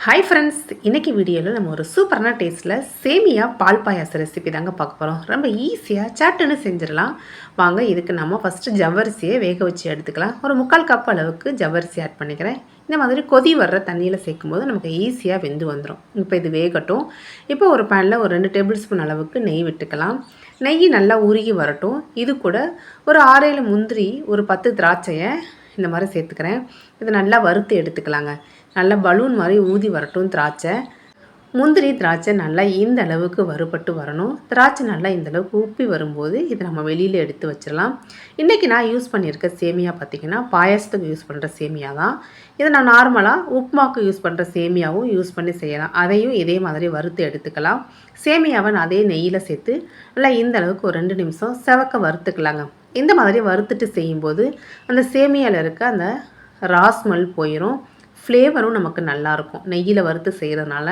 Hi friends, இன்றைக்கி வீடியோவில் நம்ம ஒரு சூப்பரான டேஸ்ட்டில் சேமியா பால் பாயாசம் ரெசிபி தாங்க பார்க்க போகிறோம். ரொம்ப ஈஸியாக சட்டுன்னு செஞ்சிடலாம். வாங்க, இதுக்கு நம்ம ஃபஸ்ட்டு ஜவ்வரிசியை வேக வச்சு எடுத்துக்கலாம். ஒரு 3/4 கப் அளவுக்கு ஜவ்வரிசி ஆட் பண்ணிக்கிறேன். இந்த மாதிரி கொதி வர்ற தண்ணியில் சேர்க்கும்போது நமக்கு ஈஸியாக வெந்து வந்துடும். இப்போ இது வேகட்டும். இப்போ ஒரு பேனில் ஒரு 2 டேபிள் ஸ்பூன் அளவுக்கு நெய் விட்டுக்கலாம். நெய் நல்லா உருகி வரட்டும். இது கூட ஒரு 6-7 முந்திரி, ஒரு 10 திராட்சையை இந்த மாதிரி சேர்த்துக்கிறேன். இதை நல்லா வறுத்து எடுத்துக்கலாங்க. நல்லா பலூன் மாதிரி ஊதி வரட்டும் திராட்சை. முந்திரி திராட்சை நல்லா இந்த அளவுக்கு வறுபட்டு வரணும். திராட்சை நல்லா இந்த அளவுக்கு உப்பி வரும்போது இதை நம்ம வெளியில் எடுத்து வச்சிடலாம். இன்றைக்கி நான் யூஸ் பண்ணியிருக்க சேமியா பார்த்திங்கன்னா பாயாசத்துக்கு யூஸ் பண்ணுற சேமியா தான். இதை நான் நார்மலாக உப்புமாவுக்கு யூஸ் பண்ணுற சேமியாவும் யூஸ் பண்ணி செய்யலாம். அதையும் இதே மாதிரி வறுத்து எடுத்துக்கலாம். சேமியாவை நான் அதே நெய்யில் சேர்த்து நல்லா இந்த அளவுக்கு ஒரு 2 நிமிஷம் செவக்க வறுத்துக்கலாங்க. இந்த மாதிரி வறுத்துட்டு செய்யும்போது அந்த சேமியாவில் இருக்க அந்த ராஸ்மல் போயிடும். ஃப்ளேவரும் நமக்கு நல்லாயிருக்கும். நெய்யில் வறுத்து செய்கிறதுனால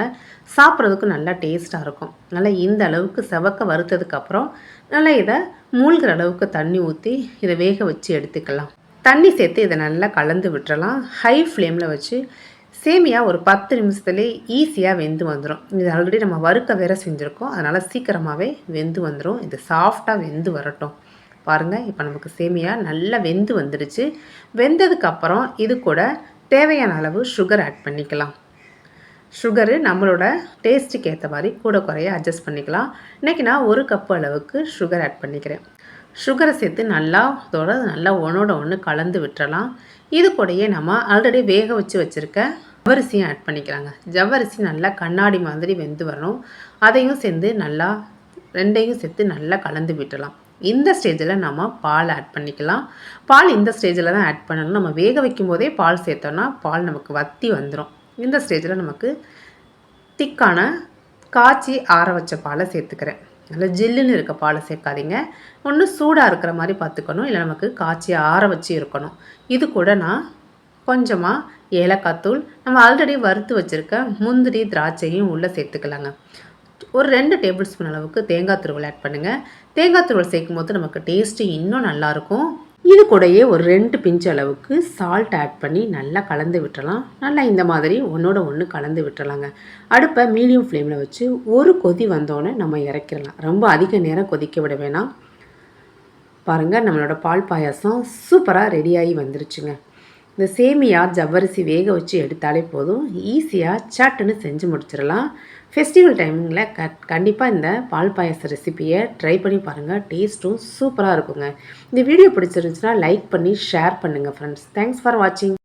சாப்பிட்றதுக்கு நல்லா டேஸ்ட்டாக இருக்கும். நல்லா இந்த அளவுக்கு செவக்க வறுத்ததுக்கப்புறம் நல்லா இதை மூழ்கிற அளவுக்கு தண்ணி ஊற்றி இதை வேக வச்சு எடுத்துக்கலாம். தண்ணி சேர்த்து இதை நல்லா கலந்து விட்டுறலாம். ஹை ஃப்ளேமில் வச்சு சேமியா ஒரு 10 நிமிஷத்துலேயே ஈஸியாக வெந்து வந்துடும். இது ஆல்ரெடி நம்ம வறுக்க வேற செஞ்சுருக்கோம், அதனால் சீக்கிரமாகவே வெந்து வந்துடும். இது சாஃப்டாக வெந்து வரட்டும். பாருங்கள், இப்போ நமக்கு சேமியா நல்லா வெந்து வந்துடுச்சு. வெந்ததுக்கப்புறம் இது கூட தேவையான அளவு சுகர் ஆட் பண்ணிக்கலாம். சுகரு நம்மளோட டேஸ்ட்டுக்கு ஏற்ற மாதிரி கூட குறைய அட்ஜஸ்ட் பண்ணிக்கலாம். இன்றைக்கி நான் 1 கப்பு அளவுக்கு சுகர் ஆட் பண்ணிக்கிறேன். சுகரை சேர்த்து நல்லா இதோட நல்லா ஒன்றோட ஒன்று கலந்து விட்டுறலாம். இது கூடயே நம்ம ஆல்ரெடி வேக வச்சுருக்க ஜவ்வரிசியும் ஆட் பண்ணிக்கிறாங்க. ஜவ்வரிசி நல்லா கண்ணாடி மாதிரி வெந்து வரணும். அதையும் சேர்ந்து நல்லா ரெண்டையும் சேர்த்து நல்லா கலந்து விட்டுடலாம். இந்த ஸ்டேஜில் நம்ம பால் ஆட் பண்ணிக்கலாம். பால் இந்த ஸ்டேஜில் தான் ஆட் பண்ணணும். நம்ம வேக வைக்கும் போதே பால் சேர்த்தோன்னா பால் நமக்கு வற்றி வந்துடும். இந்த ஸ்டேஜில் நமக்கு திக்கான காய்ச்சி ஆற வச்ச பாலை சேர்த்துக்கிறேன். நல்லா ஜில்லுன்னு இருக்க பாலை சேர்க்காதீங்க. ஒன்று சூடாக இருக்கிற மாதிரி பார்த்துக்கணும், இல்லை நமக்கு காய்ச்சி ஆற வச்சு இருக்கணும். இது கூட நான் கொஞ்சமாக ஏலக்காய் தூள், நம்ம ஆல்ரெடி வறுத்து வச்சுருக்க முந்திரி திராட்சையும் உள்ளே சேர்த்துக்கலாங்க. ஒரு 2 டேபிள் ஸ்பூன் அளவுக்கு தேங்காய் துருவல் ஆட் பண்ணுங்கள். தேங்காய் துருவல் சேர்க்கும் போது நமக்கு டேஸ்ட்டு இன்னும் நல்லாயிருக்கும். இது கூடயே ஒரு 2 பிஞ்ச் அளவுக்கு சால்ட் ஆட் பண்ணி நல்லா கலந்து விட்டுறலாம். நல்லா இந்த மாதிரி ஒன்றோட ஒன்று கலந்து விட்டுறலாங்க. அடுப்பை மீடியம் ஃப்ளேமில் வச்சு ஒரு கொதி வந்தோடனே நம்ம இறக்கிடலாம். ரொம்ப அதிக நேரம் கொதிக்க விட வேணாம். பாருங்கள், நம்மளோட பால் பாயாசம் சூப்பராக ரெடியாகி வந்துருச்சுங்க. இந்த சேமியா ஜவ்வரிசி வேக வச்சு எடுத்தாலே போதும், ஈஸியாக சட்டுன்னு செஞ்சு முடிச்சிடலாம். ஃபெஸ்டிவல் டைமிங்கில் கண்டிப்பாக இந்த பால் பாயாச ரெசிப்பியை ட்ரை பண்ணி பாருங்கள். டேஸ்ட்டும் சூப்பராக இருக்குங்க. இந்த வீடியோ பிடிச்சிருந்துச்சுன்னா லைக் பண்ணி ஷேர் பண்ணுங்கள் ஃப்ரெண்ட்ஸ். தேங்க்ஸ் ஃபார் வாட்சிங்.